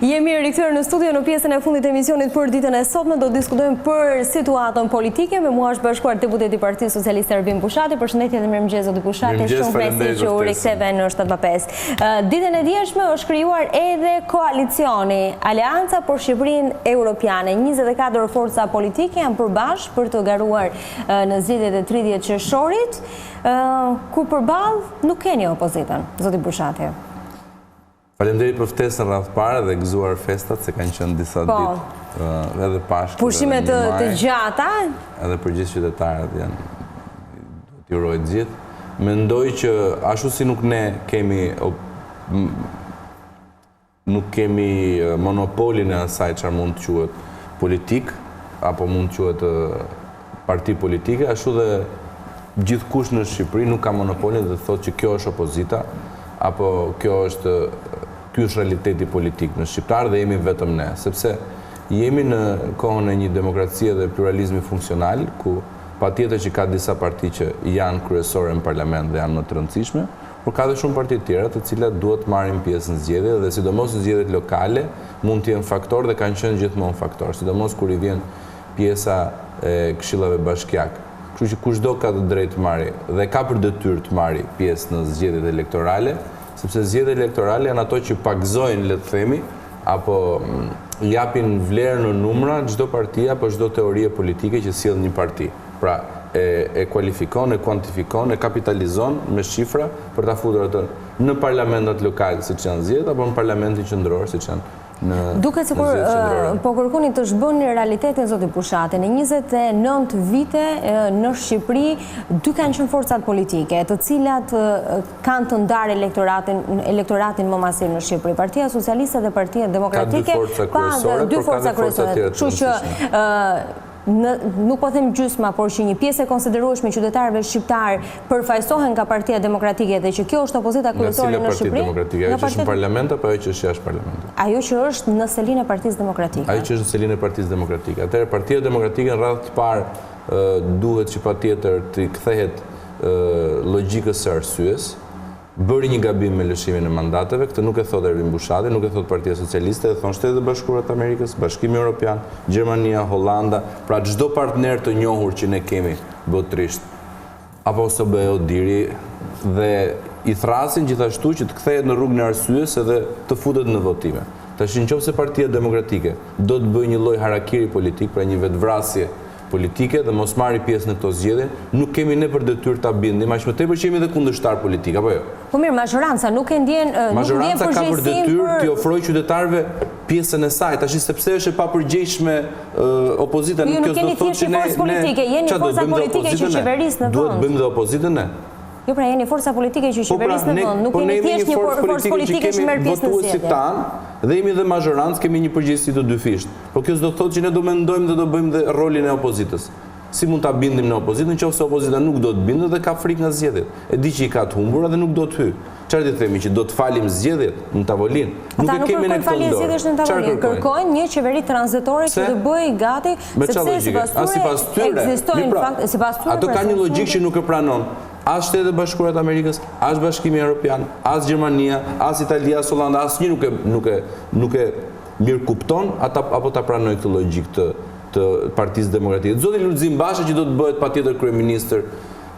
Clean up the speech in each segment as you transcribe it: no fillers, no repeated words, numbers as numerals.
Jemi rikthyer në studio në pjesën e fundit të emisionit për ditën e sotme. Do diskutojmë për situatën politike. Me mua është bashkuar deputeti i Partisë Socialiste Ervin Bushati. Përshëndetje dhe mirëmëngjes zoti Bushati. Shumë kënaqësi që u riktheve në 75. Ditën e dieshme është krijuar edhe koalicioni Aleanca për Shqipërinë Europiane. 24 forca politike janë përbashkë për të garuar në zgjedhjet e 30 qershorit, ku përballë nuk keni opozitën, zoti Bushati. Faleminderit për ftesën radh parë dhe gëzuar festat se kanë qenë disa ditë edhe Pashkë. Pushime të gjata. Edhe për gjithë qytetarët janë t'i urojë gjithë. Mendoj që ashtu si nuk ne kemi monopolin e asaj çfarë mund të quhet politik apo mund të quhet parti politike, ashtu dhe gjithkush në Shqipëri nuk ka monopolin dhe thotë që kjo është opozita apo ky është realiteti politik në Shqiptar dhe jemi vetëm ne, sepse jemi në kohën e një demokracie dhe pluralizmi funksional, ku patjetër që ka disa parti që janë kryesore në parlament dhe janë më të rëndësishme, por ka dhe shumë parti tjera të cilat duhet marrin pjesë në zgjedhje dhe sidomos në zgjedhjet lokale mund të jenë faktor dhe kanë qenë gjithmonë faktor, sidomos kur i vjen pjesa e këshillave bashkiake. Kështu që kushdo ka të drejtë të marrë dhe ka për detyrë të marrë pjesë në zgjedhjet elektorale, sepse zgjedhjet elektorale janë ato që pagëzojnë, le të themi, apo japin vlerë në numra çdo parti apo çdo teorie politike që sjell një parti. Pra e kualifikon, e kuantifikon, e kapitalizon me shifra për ta futur atë në parlamentet lokale siç janë zgjedhjet apo në parlamentin qendror siç janë. Duket sikur po kërkoni të zhbëni realitetin, zoti Bushati. Në 29 vite në Shqipëri dy kanë qenë forcat politike, të cilat kanë të ndarë elektoratin më masiv në Shqipëri. Partia Socialiste dhe Partia Demokratike ka dy forca kryesore. Kështu që nuk po them gjysma, por që një pjesë e konsiderueshme qytetarëve shqiptar përfaqësohen nga Partia Demokratike dhe që kjo është opozita kryesore në Shqipëri. Ajo që është në parlament apo ajo që është jashtë parlamentit? Ajo që është në selinë e Partisë Demokratike. Ajo që është në selinë e Partisë Demokratike. Atëherë Partia Demokratike në radhë të parë duhet që patjetër të kthehet logjikës së arsyes. Bëri një gabim me lëshimin e mandateve, këtë nuk e thot Ervin Bushati, nuk e thot Partia Socialiste, e thon Shtetet e Bashkuara të Amerikës, Bashkimi Evropian, Gjermania, Hollanda, pra çdo partner të njohur që ne kemi botërisht, apo OSBE-u, diri, dhe i thrasin gjithashtu që të kthehet në rrugën e arsyes edhe të futet në votime. Tash nëse Partia Demokratike do të bëjë një lloj harakiri politik, pra një vetvrasje politike dhe mos marri pjesë në këto zgjedhje, nuk kemi ne për detyrë ta bindim, aq më tepër që jemi dhe kundërshtar politik, apo jo? Po mirë, majoranca nuk e ndjen përgjegjësinë. Majoranca ka për detyrë të ofrojë qytetarëve pjesën e saj, tash sepse është e papërgjegjshme opozita, nuk kjo do të thotë që ne jeni forca politike që qeveris në vend. Duhet bëjmë dhe opozitën ne. Jo, pra jeni forca politike që qeveris në vend, nuk jeni thjesht një forcë politike që merr pjesë në zgjedhje. Dhe jemi dhe mazhorancë, kemi një përgjegjësi të dyfisht. Por kjo s'do të thotë që ne do mendojmë dhe do bëjmë dhe rolin e opozitës. Si mund ta bindim në opozitën nëse opozita nuk do të bindet dhe ka frikë nga zgjedhjet. E di që i ka të humbura dhe nuk do të hyj. Çfarë do të themi, që do të falim zgjedhjet në tavolinë? Nuk e kemi ne këtë dorë. Kërkojnë një qeveri tranzitore që të bëjë gati, sepse sipas tyre ekzistojnë fakt, sipas tyre. Ato kanë një logjikë që nuk e pranon. As Shtetet e Bashkuara të Amerikës, as Bashkimi Evropian, as Gjermania, as Italia, as Hollanda, asnjë nuk e mirë kupton apo ta pranoj këtë logjikë të Partisë Demokratike. Zoti Lulzim Basha që do të bëhet patjetër kryeministër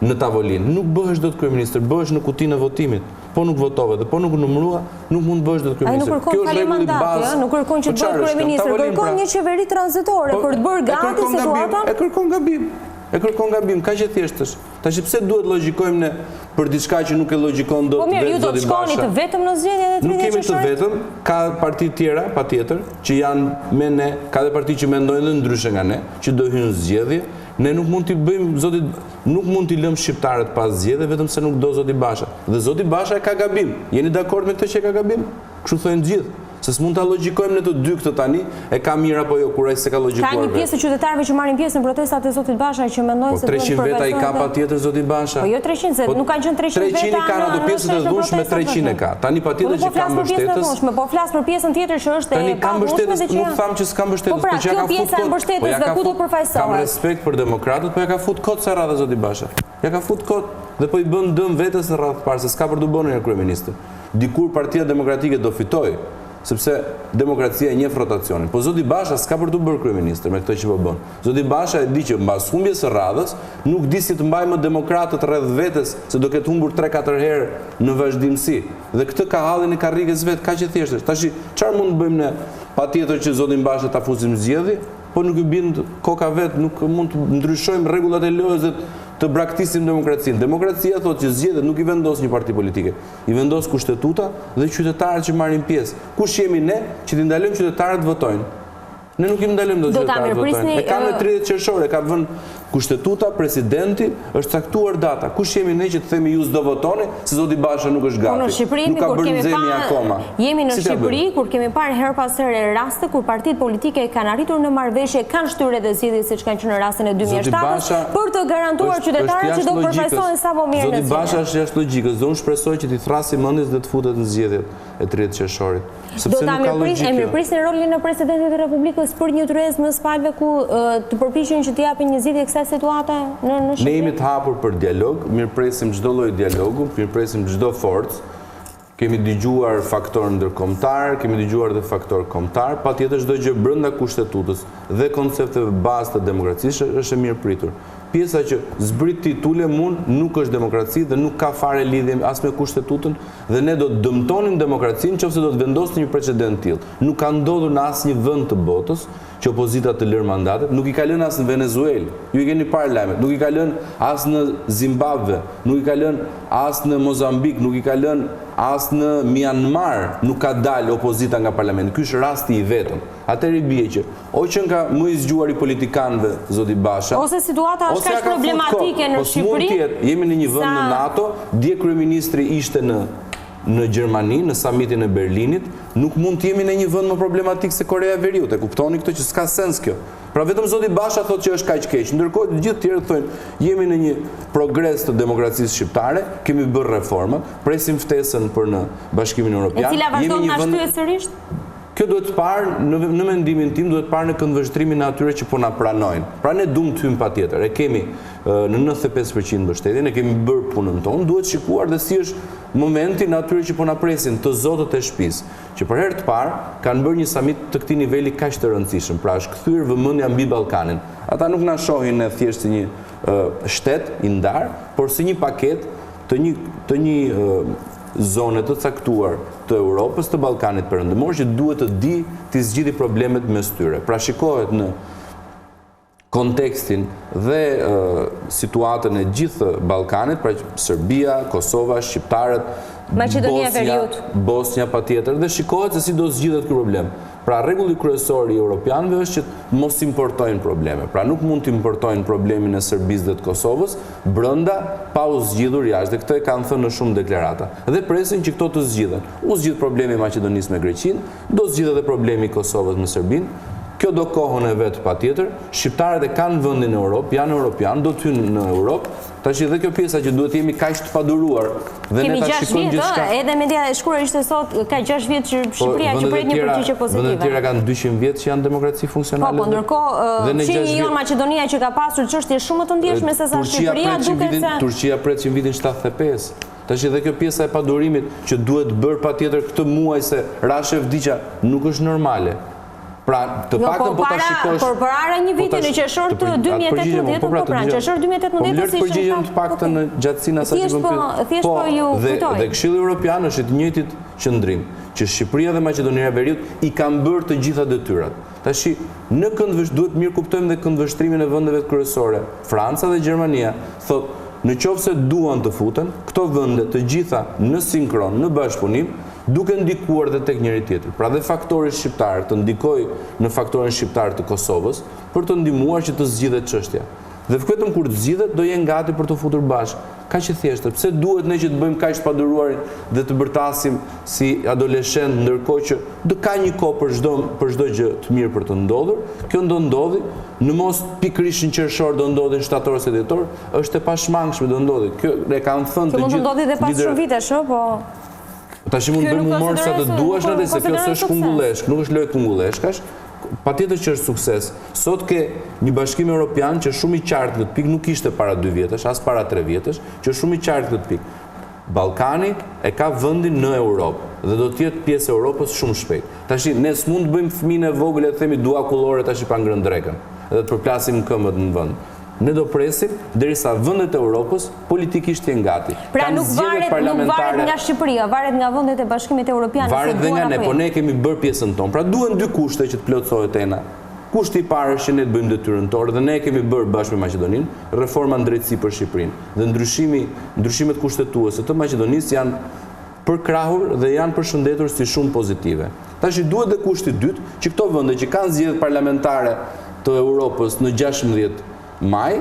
në tavolinë. Nuk bëhesh dot kryeministër, bëhesh në kutinë e votimit. Po nuk votove dhe po nuk numërua, nuk mund të bëhesh dot kryeministër. Kjo është rregulli i bazë. Nuk kërkon që të bëhet kryeministër, kërkon një qeveri tranzitore për të bërë gati situatën. E kërkon gabim. E kërkon gabim, kaq e thjeshtë është. Tash pse duhet logjikojmë ne për diçka që nuk e logjikon dot vetë zoti Basha? Po mirë, ju do të shkoni të vetëm në zgjedhjet e 30 Nuk kemi të vetëm, ka parti tjera, patjetër, që janë me ne, ka dhe parti që mendojnë dhe ndryshe nga ne, që do hyjnë në zgjedhje. Ne nuk mund t'i bëjmë, nuk mund t'i lëmë shqiptarët pas zgjedhje vetëm se nuk do zoti Basha. Dhe zoti Basha e ka gabim. Jeni dakord me këtë që e ka gabim? Kështu thonë gjithë. Se s'mund ta logjikojmë në të dy këtë tani, e ka mirë apo jo, kur ai se ka logjikuar. Ka një pjesë të qytetarëve që marrin pjesë në protestat e zotit Basha që mendojnë se 300 veta i ka patjetër zoti Basha. Po jo 300, se nuk kanë qenë 300 veta. 300 kanë ato pjesët e dhunshme, 300 e ka. Tani patjetër që ka mbështetës. Po flas për pjesën tjetër që është e pavunshme dhe që nuk tham që s'ka mbështetës, po kjo pjesa e mbështetës dhe ku do përfaqësohet. Kam respekt për demokratët, po ja ka fut kot sa radha zoti Basha. Ja ka fut kot dhe po i bën dëm vetes në radhë parë se s'ka për të bënë kryeministër. Dikur Partia Demokratike do fitoj, sepse demokracia e njeh rotacionin. Po zoti Basha s'ka për të bërë kryeministër me këtë që po bën. Zoti Basha e di që mbas humbjes së radhës nuk di si të mbajë më demokratët rreth vetes, se do ketë humbur 3-4 herë në vazhdimsi. Dhe këtë ka hallin e karrikës vet, kaq e thjeshtë. Tash çfarë mund të bëjmë ne? Patjetër që zotin Basha ta fusim zgjedhje, po nuk i bind koka vet, nuk mund të ndryshojmë rregullat e lojës të braktisim demokracinë. Demokracia thotë që zgjedhjet nuk i vendos një parti politike, i vendos kushtetuta dhe qytetarët që marrin pjesë. Kush jemi ne që t'i ndalojmë qytetarët të votojnë? Ne nuk i ndalojmë dot qytetarët të votojnë. E kam në 30 qershor, ka vënë kushtetuta, presidenti, është caktuar data. Kush jemi ne që të themi ju s'do votoni, se zoti Basha nuk është gati. Në Shqipëri, nuk ka bërë nxehni akoma. Jemi në Shqipëri kur kemi parë her pas here raste kur partitë politike kanë arritur në marrëveshje, kanë shtyre dhe zgjidhje siç kanë qenë në rastin e 2007 për të garantuar qytetarët që do përfaqësohen sa më mirë në zgjedhje. Zoti Basha është jashtë logjikës, dhe unë shpresoj që t'i thrasi mendjes dhe të futet në zgjedhjet e 30 qershorit. Do ta mirëprisin rolin e presidentit të Republikës për një tryezë në spalve ku të përpiqen që të japin një zgjidhje kësaj situate në Shqipëri. Ne jemi të hapur për dialog, mirëpresim çdo lloj dialogu, mirëpresim çdo forcë. Kemi dëgjuar faktor ndërkombëtar, kemi dëgjuar dhe faktor kombëtar, patjetër çdo gjë brenda kushtetutës dhe koncepteve bazë të demokracisë është e mirëpritur. Pjesa që zbrit titule mund nuk është demokraci dhe nuk ka fare lidhje as me kushtetutën dhe ne do të dëmtonim demokracinë nëse do të vendosim një precedent tillë. Nuk ka ndodhur në asnjë vend të botës që opozita të lërë mandatet, nuk i ka lënë as në Venezuelë. Ju i keni parë lajmet, nuk i ka lënë as në Zimbabwe, nuk i ka lënë as në Mozambik, nuk i ka lënë as në Myanmar, nuk ka dalë opozita nga parlamenti. Ky është rasti i vetëm. Atëherë i bie që që nga më i zgjuar i politikanëve zoti Basha, ose situata është kaq problematike në Shqipëri. Jemi në një vend në NATO, dje kryeministri ishte në Gjermani, në samitin e Berlinit, nuk mund të jemi në një vend më problematik se Korea e Veriut. E kuptoni këtë që s'ka sens kjo. Pra vetëm zoti Basha thotë që është kaq keq, ndërkohë të gjithë tjerët thonë jemi në një progres të demokracisë shqiptare, kemi bërë reforma, presim ftesën për në Bashkimin Evropian. E cila vazhdon na shtyhet sërish? Kjo duhet parë, në mendimin tim, duhet parë në këndvështrimin e atyre që po na pranojnë. Pra ne duam të hyjmë patjetër. E kemi në 95% mbështetje, ne kemi bërë punën tonë, duhet shikuar dhe si është momenti në atyre që po na presin, të zotët e shtëpisë, që për herë të parë kanë bërë një samit të këtij niveli kaq të rëndësishëm. Pra është kthyer vëmendja mbi Ballkanin. Ata nuk na shohin ne thjesht si një shtet i ndar, por si një paketë të një zone të caktuar të Europës, të Ballkanit perëndimor, që duhet të di të zgjidhë problemet mes tyre. Pra shikohet në kontekstin dhe situatën e gjithë Ballkanit, pra Serbia, Kosova, shqiptarët, Maqedonia e Veriut, Bosnia patjetër, dhe shikohet se si do zgjidhet ky problem. Pra rregulli kryesor i europianëve është që mos importojnë probleme. Pra nuk mund të importojnë problemin e Serbisë dhe të Kosovës brenda pa u zgjidhur jashtë. Dhe këtë e kanë thënë në shumë deklarata. Dhe presin që këto të zgjidhen. U zgjidh problemi i Maqedonisë me Greqinë, do zgjidhet edhe problemi i Kosovës me Serbinë. Kjo do kohën e vetë patjetër. Shqiptarët e kanë vendin në Europë, janë europianë, do të hyjnë në Europë. Tash edhe kjo pjesa që duhet jemi kaq të paduruar dhe ne ta shikojmë gjithçka. Edhe media e shkruar ishte sot ka 6 vjet që Shqipëria që pret një përgjigje pozitive. Vendet tjera kanë 200 vjet që janë demokraci funksionale. Po, ndërkohë që Maqedonia që ka pasur çështje shumë më të ndjeshme se sa Shqipëria, duket se Turqia pret që në vitin 75. Tash edhe kjo pjesa e padurimit që duhet bërë patjetër këtë muaj se rashë vdiqja nuk është normale. Pra, të paktën po ta shikosh. Por para një viti në qershor të 2018, po pra, qershor 2018 si përgjigjem të paktën në gjatësinë asaj që bën. Thjesht po ju kujtoj. Dhe Këshilli Evropian është i njëjtit qëndrim, që Shqipëria dhe Maqedonia e Veriut i kanë bërë të gjitha detyrat. Tash në duhet mirë kuptojmë dhe këndvështrimin e vendeve kryesore. Franca dhe Gjermania thotë në qoftë se duan të futen, këto vende të gjitha në sinkron, në bashkëpunim, duke ndikuar dhe tek njëri tjetri. Pra dhe faktori shqiptar të ndikoj në faktorin shqiptar të Kosovës për të ndihmuar që të zgjidhet çështja. Dhe vetëm kur të zgjidhet do jenë gati për të futur bashkë. Kaq e thjeshtë. Pse duhet ne që të bëjmë kaq paduruarin dhe të bërtasim si adoleshent ndërkohë që do ka një kohë për çdo gjë të mirë për të ndodhur. Kjo do ndodhi, në mos pikërisht në qershor do ndodhi në shtator ose dhjetor, është e pashmangshme do ndodhi. Kjo e kanë thënë të gjithë. Kjo mund të ndodhi edhe pas shumë vitesh, po. Tash mund bëjmë humor sa të duash në se kjo s'është kungulleshk, nuk është lojë kungulleshkash. Patjetër që është sukses. Sot ke një bashkim evropian që shumë i qartë këtë pikë, nuk ishte para 2 vjetësh, as para 3 vjetësh, që shumë i qartë këtë pikë. Ballkani e ka vendin në Europë. dhe do të jetë pjesë e Europës shumë shpejt. Tashi ne s'mund të bëjmë fëmijën e vogël e të themi dua kullore tash pa ngrënë drekën dhe të përplasim këmbët në vend. Ne do presim derisa vendet e Europës politikisht janë gati. Pra nuk varet nga Shqipëria, varet nga vendet e Bashkimit Evropian. Varet dhe nga ne, po ne kemi bërë pjesën tonë. Pra duhen dy kushte që të plotësohet ena. Kushti i parë është që ne të bëjmë detyrën tonë dhe ne kemi bërë bashkë me Maqedoninë reforma në drejtësi për Shqipërinë. Dhe ndryshimet kushtetuese të Maqedonisë janë përkrahur dhe janë përshëndetur si shumë pozitive. Tash duhet dhe kushti i dytë që këto vende që kanë zgjedhje parlamentare të Europës në 16 maj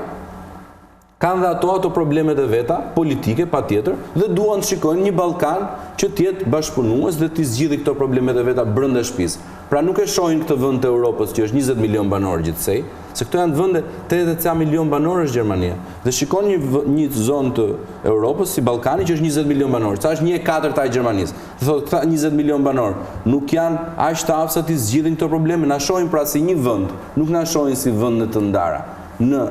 kanë dhe ato problemet e veta politike patjetër dhe duan të shikojnë një Ballkan që të jetë bashkëpunues dhe të zgjidhë këto problemet e veta brenda shtëpisë. Pra nuk e shohin këtë vend të Europës që është 20 milion banor gjithsej, se këto janë vende 80 milion banor është Gjermania. Dhe shikon një zonë të Europës si Ballkani që është 20 milion banor, sa është 1/4 e Gjermanisë. Thotë këta 20 milion banor nuk janë aq të aftë të zgjidhin këto probleme, na shohin pra si një vend, nuk na shohin si vende të ndara. Në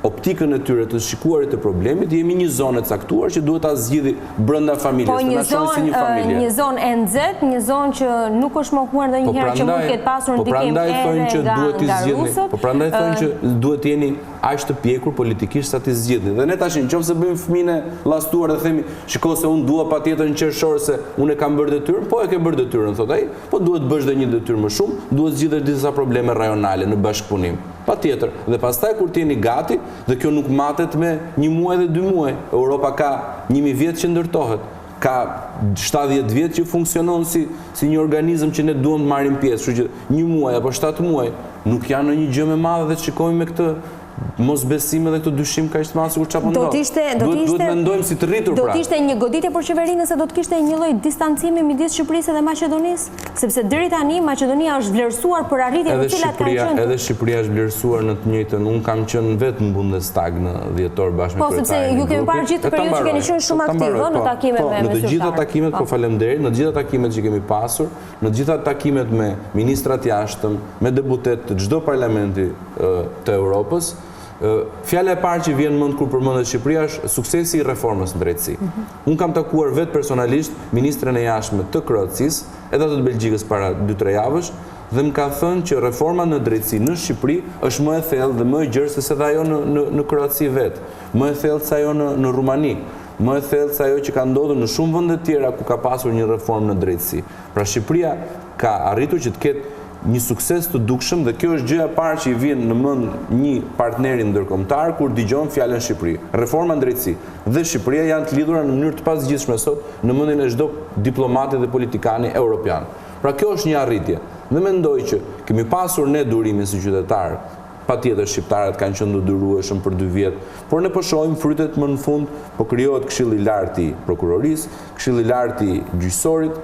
optikën e tyre të shikuarit të problemit, jemi një zonë e caktuar që duhet ta zgjidhë brenda familjes. Po një zonë e nxehtë, një zonë që nuk është mohuar ndonjëherë që mund të ketë pasur ndikim edhe nga rusët. Po prandaj thonë që duhet të jeni aq të pjekur politikisht sa të zgjidhni. Dhe ne tash nëse bëjmë fëmijën e llastuar dhe themi, shikoj se unë dua patjetër në qershor se unë e kam bërë detyrën, po e ke bërë detyrën, thotë ai, po duhet bësh edhe një detyrë më shumë, duhet zgjidhesh disa probleme rajonale në bashkëpunim. Patjetër, dhe pastaj kur të jeni gati, dhe kjo nuk matet me 1 muaj dhe 2 muaj. Europa ka 1000 vjet që ndërtohet, ka 70 vjet që funksionon si një organizëm që ne duam të marrim pjesë, kështu që 1 muaj apo 7 muaj nuk janë ndonjë gjë më e madhe dhe të shikojmë me këtë mosbesim edhe këtë dyshim kaq të madh sikur çapo ndodh. Duhet mendojmë si të rritur pra. Do të ishte një goditje për qeverinë nëse do të kishte një lloj distancimi midis Shqipërisë dhe Maqedonisë, sepse deri tani Maqedonia është vlerësuar për arritjet të cilat kanë qenë. Edhe Shqipëria është vlerësuar në të njëjtën. Unë kam qenë vetë në Bundestag në dhjetor bashkë me kryetarin. Po sepse ju kemi parë gjithë periudhën që keni qenë shumë aktiv në takimet me Në të gjitha takimet, po faleminderit, në të gjitha takimet që kemi pasur, në të gjitha takimet me ministrat jashtëm, me deputet të çdo parlamenti të Europës, fjala e parë që vjen mend kur përmendet Shqipëria është suksesi i reformës në drejtësi. Unë kam takuar vetë personalisht ministren e jashtme të Kroacisë, edhe ato të Belgjikës para 2-3 javësh, dhe më ka thënë që reforma në drejtësi në Shqipëri është më e thellë dhe më e gjerë se edhe ajo në Kroaci vetë, më e thellë se ajo në Rumani, më e thellë se ajo që ka ndodhur në shumë vende të tjera ku ka pasur një reformë në drejtësi. Pra Shqipëria ka arritur që të ketë një sukses të dukshëm dhe kjo është gjëja e parë që i vjen në mend një partneri ndërkombëtar kur dëgjon fjalën Shqipëri. Reforma në drejtësi dhe Shqipëria janë të lidhura në mënyrë të pasgjithshme sot në mendjen e çdo diplomati dhe politikani evropian. Pra kjo është një arritje. Dhe mendoj që kemi pasur ne durimin si qytetar, patjetër shqiptarët kanë qenë të durueshëm për 2 vjet, por ne po shohim frytet më në fund, po krijohet Këshilli i Lartë i Prokurorisë, Këshilli i Lartë i Gjyqësorit.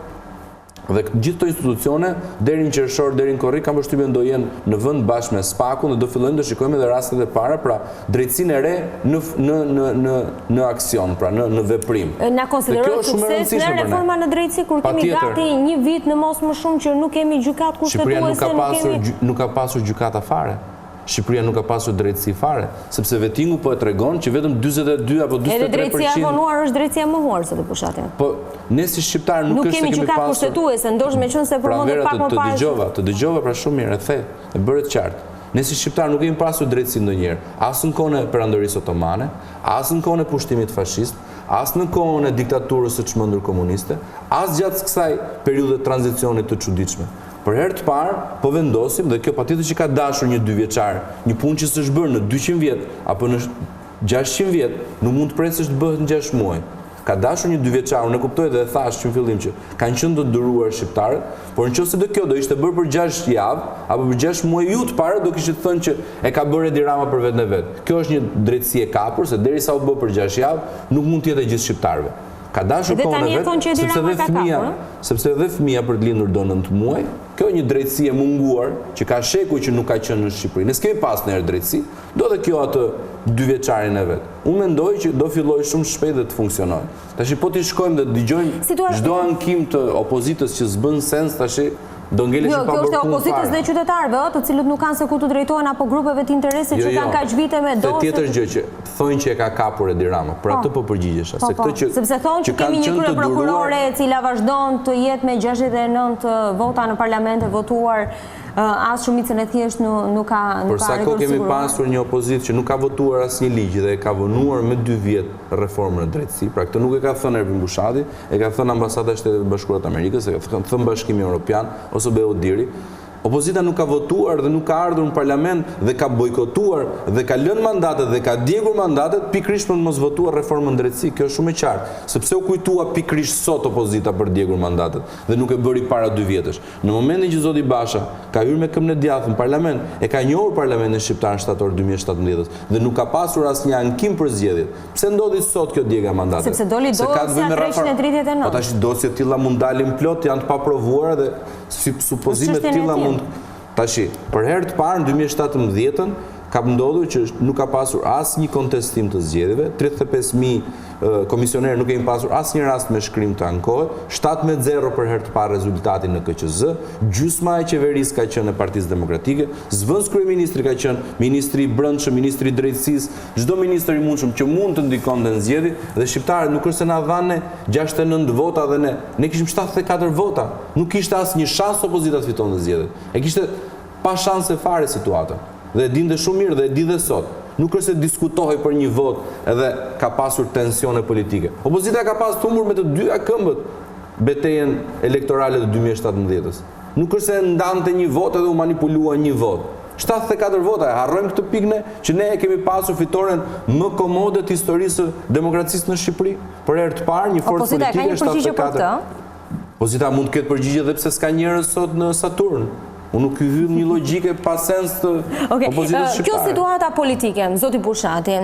Dhe gjithë këto institucione deri në qershor, deri në korrik kam përshtypjen do jenë në vend bashkë me SPAK-un dhe do fillojmë të shikojmë edhe rastet e para, pra drejtësinë e re në aksion, pra në veprim. Na konsiderohet sukses në reforma në drejtësi kur kemi gati 1 vit në mos më shumë që nuk kemi gjykatë kushtetuese, Shqipëria nuk ka pasur gjykata fare. Shqipëria nuk ka pasur drejtësi fare, sepse vetingu po e tregon që vetëm 42 apo 43%. Edhe drejtësia e vonuar është drejtësia e mohuar, se të pushatin. Po, ne si shqiptar nuk është se kemi pasur. Nuk kemi gjykatë kushtetuese, ndoshta me qenë se përmendet pak më parë. Të dëgjova pra shumë mirë, e bëret qartë. Ne si shqiptar nuk kemi pasur drejtësi ndonjëherë, as në kohën e perandorisë otomane, as në kohën e pushtimit fashist, as në kohën e diktaturës së çmendur komuniste, as gjatë kësaj periudhe tranzicionit të çuditshme. Për herë të parë, po vendosim, dhe kjo patjetër që ka dashur një 2 vjeçar, një punë që s'është bërë në 200 vjet, apo në 600 vjet, nuk mund të presësh të bëhet në 6 muaj. Ka dashur një 2 vjeçar, unë e kuptoj dhe e thash që në fillim që kanë qenë të duruar shqiptarët, por nëse do kjo do ishte bërë për 6 javë, apo për 6 muaj ju të parë, do kishit thënë që e ka bërë Edi Rama për vetën e vet. Kjo është një drejtësi e kapur, se derisa u bë për 6 javë, nuk mund të jetë gjithë shqiptarëve. Ka dashur kohën e vet, sepse edhe fëmia për të lindur do 9 muaj, Kjo një drejtësi e munguar, që ka shekuj që nuk ka qenë në Shqipëri. Ne s'kemi pas në drejtësi, do dhe kjo atë 2 vjeçarin e vetë. Unë mendoj që do filloj shumë shpejt dhe të funksionoj. Tashi po t'i shkojmë dhe dëgjojmë çdo ankim të opozitës që s'bën sens, tashi do ngelesh pa bërë punë fare. Kjo është e opozitës dhe qytetarëve, të cilët nuk kanë se ku të drejtohen apo grupeve të interesit që kanë kaq vite me dosje. Tjetër gjë që thonë që e ka kapur Edi Rama, për atë po përgjigjesha, se këtë që sepse thonë që kemi një krye prokurore e cila vazhdon të jetë me 69 vota në parlament e votuar, as shumicën e thjesht nuk ka për sa kohë kemi pasur një opozitë që nuk ka votuar asnjë ligj dhe e ka vonuar me 2 vjet reformën e drejtësi. Pra këtë nuk e ka thënë Ervin Bushati, e ka thënë Ambasada e Shtetit Bashkuar të Amerikës, e ka thënë Bashkimi Evropian ose Beodiri. Opozita nuk ka votuar dhe nuk ka ardhur në parlament dhe ka bojkotuar dhe ka lënë mandatet dhe ka djegur mandatet pikrisht për mos votuar reformën drejtësi. Kjo është shumë e qartë, sepse u kujtua pikrisht sot opozita për djegur mandatet dhe nuk e bëri para 2 vjetësh. Në momentin që zoti Basha ka hyrë me këmbë në djathtë në parlament, e ka njohur parlamentin shqiptar në shtator 2017 dhe nuk ka pasur asnjë ankim për zgjedhjet. Pse ndodhi sot kjo djegje mandate? Sepse doli dosja 339. Po tash dosje të tilla mund dalin plot, janë të paprovuara dhe supozime të tilla mund. Tashi, për herë të parë në 2017 ka ndodhur që nuk ka pasur asnjë kontestim të zgjedhjeve, 35.000 komisionerë nuk kemi pasur asnjë rast me shkrim të ankohet, 17-0 për herë të parë rezultatin në KQZ, gjysma e qeverisë ka qenë e Partisë Demokratike, zvëns kryeministri ka qenë ministri i Brendshëm, ministri i Drejtësisë, çdo ministër i mundshëm që mund të ndikonte në zgjedhje dhe shqiptarët nuk është se na dhanë 69 vota dhe ne kishim 74 vota. Nuk kishte asnjë shans opozita të fitonte zgjedhjet. E kishte pa shanse fare situata. Dhe e dinte shumë mirë dhe e di dhe sot. Nuk është se diskutohej për një vot edhe ka pasur tensione politike. Opozita ka pas humbur me të dyja këmbët betejën elektorale të 2017-s. Nuk është se ndante një vot edhe u manipulua një vot. 74 vota, e harrojmë këtë pikë që ne kemi pasur fitoren më komode të historisë demokracisë në Shqipëri. Për herë të parë një forcë politike 74. Opozita mund të ketë përgjigje edhe pse s'ka njerëz sot në Saturn. Unë nuk hyn një logjike pa sens të opozitës shqiptare. Kjo situata politike, zoti Bushati,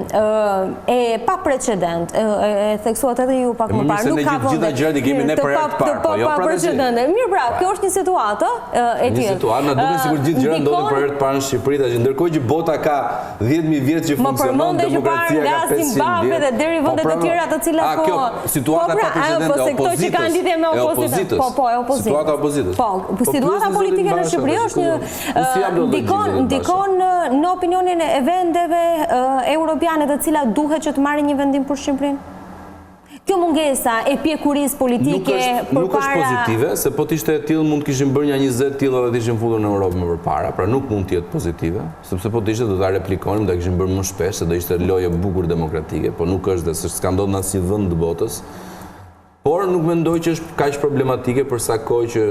e pa precedent, e theksuat edhe ju pak më parë, nuk ka gjitha gjërat i kemi ne për herë të parë, po jo precedent. Mirë, pra, kjo është një situatë e tillë. Një situatë, na duket sikur gjithë gjërat ndodhen për herë të parë në Shqipëri, tash ndërkohë që bota ka 10.000 vjet që funksionon, demokracia ka 500 vjet. Dhe deri vende të tjera të cilat po. Situata pa precedent e opozitës. Situata e opozitës. Po, situata politike në Shqipëri është ndikon në opinionin e vendeve europiane të cilat duhet që të marrin një vendim për Shqipërinë? Kjo mungesa e pjekurisë politike nuk është pozitive, se po t'ishte e tillë mund kishim bërë një 20 tilla dhe t'ishim futur në Europë më përpara, pra nuk mund t'jetë pozitive, sepse po t'ishte do ta replikonim dhe kishim bërë më shpesh, se do ishte lojë bukur demokratike, po nuk është dhe s'ka ndodhur në asnjë vend të botës. Por nuk mendoj që është kaq problematike për sa kohë që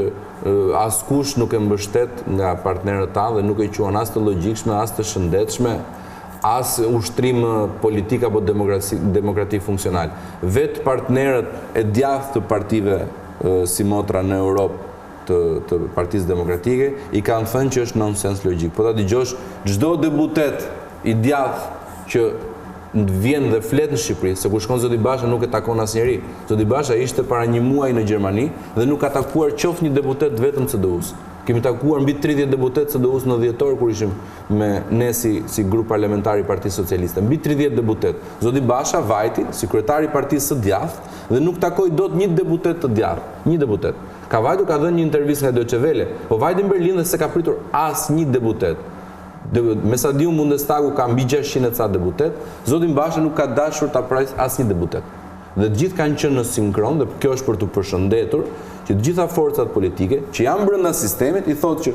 askush nuk e mbështet nga partnerët tanë dhe nuk e quan as të logjikshme, as të shëndetshme, as ushtrim politik apo demokratik funksional. Vetë partnerët e djathtë të partive si motra në Europë të Partisë Demokratike i kanë thënë që është nonsens logjik. Po ta dëgjosh çdo deputet i djathtë që vjen dhe flet në Shqipëri, se kur shkon zoti Basha nuk e takon asnjëri. Zoti Basha ishte para një muaji në Gjermani dhe nuk ka takuar qoftë një deputet vetëm CDU-s. Kemi takuar mbi 30 deputet CDU-s në dhjetor kur ishim me ne si grup parlamentar i Partisë Socialiste. Mbi 30 deputet. Zoti Basha vajti si kryetari i Partisë së Djathtë dhe nuk takoi dot një deputet të djathtë. Një deputet. Ka vajtur, ka dhënë një intervistë nga Deutsche Welle, po vajti në Berlin dhe s'e ka pritur asnjë deputet. Me sa diun Bundestagu ka mbi 600 ca deputet, zoti Basha nuk ka dashur ta prajs asnjë deputet. Dhe të gjithë kanë qenë në sinkron dhe kjo është për të përshëndetur që të gjitha forcat politike që janë brenda sistemit i thonë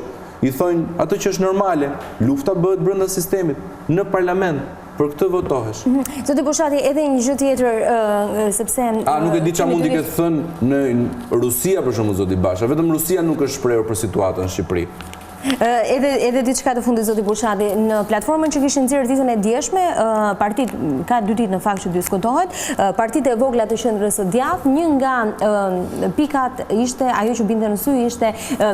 atë që është normale, lufta bëhet brenda sistemit, në parlament. Për këtë votohesh. Zoti Bushati, edhe një gjë tjetër, sepse... Nuk e di çfarë mundi këtë thënë në Rusia për shembull zoti Basha, vetëm Rusia nuk është shprehur për situatën në Shqipëri. Edhe diçka të fundit zoti Bushati, në platformën që kishin nxjerrë ditën e djeshme, partitë ka 2 ditë në fakt që diskutohet, partitë e vogla të Qendrës së Djathtë, një nga pikat ishte ajo që binte në sy ishte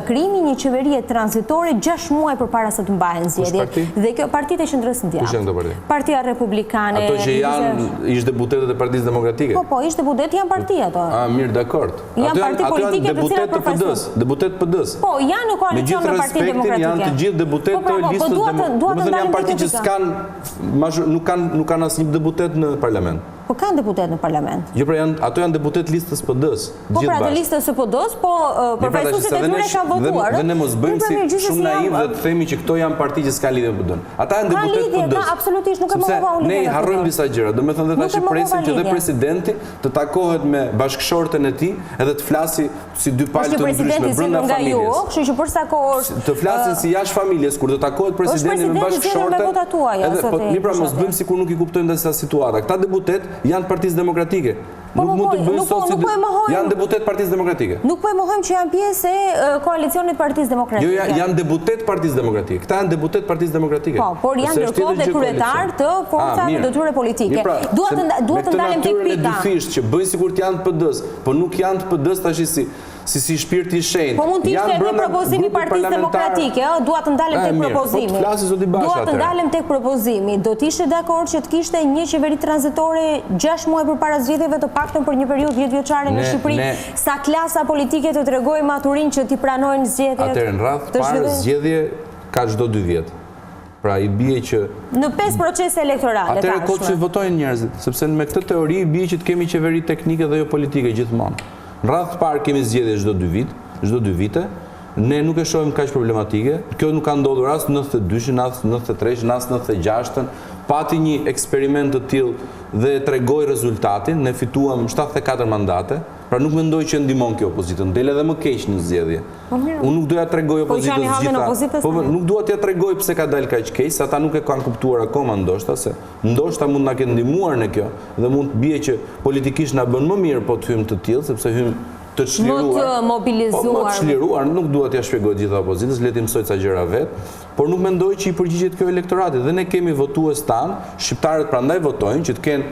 krijimi një qeverie tranzitore 6 muaj përpara se të mbahen zgjedhjet. Dhe kjo partitë e Qendrës së Djathtë. Kush janë këto parti? Partia Republikane. Ato që janë ish deputetët e Partisë Demokratike. Po, ish deputet janë parti ato. Mirë, dakord. Janë parti politike të cilat përfaqësojnë deputet PD-s. Po, janë në koalicion me Partinë Demokratike. Janë të gjithë deputet të listës demokratike. Domethënë janë parti që nuk kanë asnjë deputet në parlament. Po kanë deputet në parlament. Jo, pra ato janë deputet listës PD-s. Po pra të listës së PD-s, po përfaqësuesit e tyre kanë votuar. Dhe ne mos bëjmë si shumë naiv dhe të themi që këto janë parti që s'ka lidhje me PD-n. Ata janë deputet PD-s. Ka absolutisht nuk e mohova unë. Ne harrojmë disa gjëra. Domethënë dhe tash presim që dhe presidenti të takohet me bashkëshorten e tij edhe të flasi si dy palë të ndryshme brenda familjes. Kështu që për sa kohë është të flasin si jashtë familjes kur do takohet presidenti me bashkëshorten. Po mi pra mos bëjmë sikur nuk i kuptojmë disa situata. Këta deputet janë Partisë Demokratike. Nuk mund të bëjmë sot si janë deputet Partisë Demokratike. Nuk po e mohojmë që janë pjesë e koalicionit Partisë Demokratike. Jo, janë deputet Partisë Demokratike. Këta janë deputet Partisë Demokratike. Po, por janë ndërkohë dhe kryetar të forcave të tyre politike. Duhet të ndalem tek pika. Me dy që bëjnë sikur të janë të PD-s, po nuk janë të PD-s tash si shpirti i shenjtë. Po mund të ishte edhe propozimi i Partisë Demokratike, dua të ndalem tek propozimi. Dua të ndalem tek propozimi. Do të ishte dakord që të kishte një qeveri tranzitore 6 muaj përpara zgjedhjeve, të paktën për një periudhë 10 vjeçare në Shqipëri, sa klasa politike të tregojë maturinë që t'i pranojnë zgjedhjet. Atëherë në radhë parë zgjedhje ka çdo 2 vjet. Pra i bie që në 5 procese elektorale tashmë. Atëherë kot që votojnë njerëzit, sepse me këtë teori i bie që të kemi qeveri teknike dhe jo politike gjithmonë. Në radhë të parë kemi zgjedhje çdo 2 vite. Ne nuk e shohim kaq problematike. Kjo nuk ka ndodhur as 92-shin, as 93-shin, as 96-ën. Pati një eksperiment të tillë dhe tregoi rezultatin. Ne fituam 74 mandate. Pra nuk mendoj që ndihmon kjo opozitën. Del edhe më keq në zgjedhje. Unë nuk doja t'rregoj opozitës gjitha. Po nuk dua t'ia tregoj pse ka dalë kaq keq, ata nuk e kanë kuptuar akoma ndoshta se ndoshta mund na ketë ndihmuar në kjo dhe mund të bie që politikisht na bën më mirë po të hym të tillë sepse hym të çliruar. Më të mobilizuar. Më të çliruar, nuk dua t'ia shpjegoj gjitha opozitës, le të mësoj ca gjëra vet, por nuk mendoj që i përgjigjet kjo elektoratit dhe ne kemi votues tan, shqiptarët prandaj votojnë që të kenë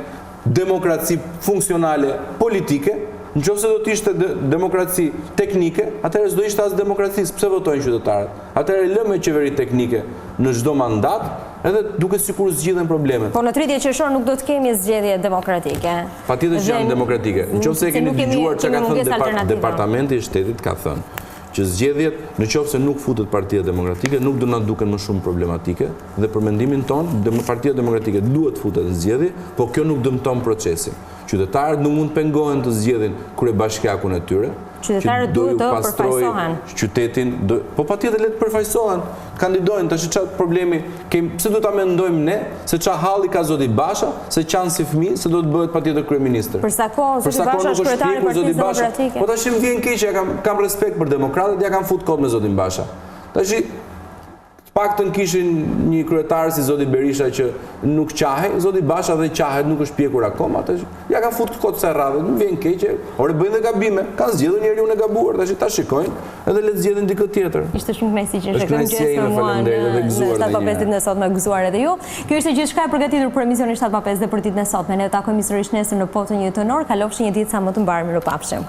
demokraci funksionale politike. Nëse do të ishte demokraci teknike, atëherë s'do ishte as demokracisë. Pse votojnë qytetarët? Atëherë lëmë qeveri teknike në çdo mandat, edhe duke sikur zgjidhen problemet. Po në 30 qershor nuk do të kemi zgjedhje demokratike. Patjetër që janë demokratike. Nëse e keni dëgjuar çka ka thënë Departamenti i Shtetit, ka thënë që zgjedhjet, nëse nuk futet Partia Demokratike, nuk do na duken më shumë problematike dhe për mendimin tonë, Partia Demokratike duhet futet në zgjedhje, po kjo nuk dëmton procesin. Qytetarët nuk mund pengohen të zgjedhin kryebashkiakun e tyre. Qytetarët duhet të përfaqësohen. Qytetin, po patjetër le të përfaqësohen, kandidojnë. Tash çfarë problemi kemi? Pse do ta mendojmë ne se çfarë halli ka zoti Basha, se qanë si fëmijë, se do të bëhet patjetër kryeministër. Për sa kohë zoti Basha është kryetari i Partisë Demokratike. Po tash më vjen keq, kam respekt për demokratët, ja kanë fut kot me zotin Basha. Tash paktën kishin një kryetar si zoti Berisha që nuk qahej, zoti Basha dhe qahet, nuk është pjekur akoma, ja ka fut kot sa rradhë, nuk vjen keq, ore bëjnë dhe gabime, kanë zgjedhur njeriu e gabuar, ta shikojnë, edhe le të zgjedhin dikë tjetër. Ishte shumë kënaqësi që shkojmë gjest me mua në 7:05 ditën e sotme, gëzuar edhe ju. Kjo ishte gjithçka e përgatitur për emisionin 7:05 dhe për ditën e sotme. Ne takojmë sërish nesër në Po të një tenor, kalofshi një ditë sa më të mbar, mirupafshim.